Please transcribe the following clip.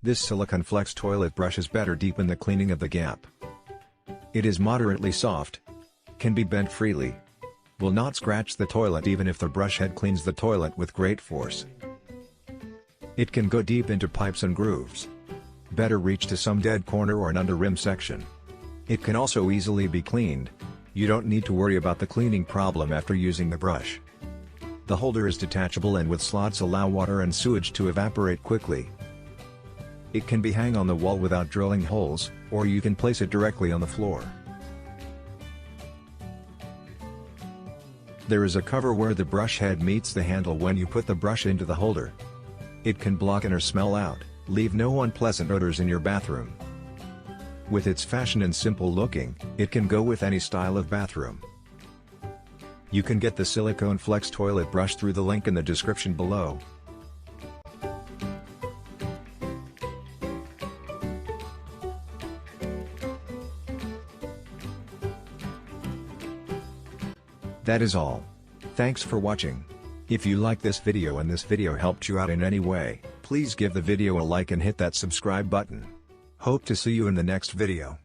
This Silicone Flex Toilet Brush is better deep in the cleaning of the gap. It is moderately soft, can be bent freely, will not scratch the toilet even if the brush head cleans the toilet with great force. It can go deep into pipes and grooves. Better reach to some dead corner or an under rim section. It can also easily be cleaned. You don't need to worry about the cleaning problem after using the brush. The holder is detachable and with slots allow water and sewage to evaporate quickly. It can be hung on the wall without drilling holes, or you can place it directly on the floor. There is a cover where the brush head meets the handle when you put the brush into the holder. It can block in or smell out, leave no unpleasant odors in your bathroom. With its fashion and simple looking, it can go with any style of bathroom. You can get the Silicone Flex Toilet Brush through the link in the description below. That is all. Thanks for watching. If you like this video and this video helped you out in any way, please give the video a like and hit that subscribe button. Hope to see you in the next video.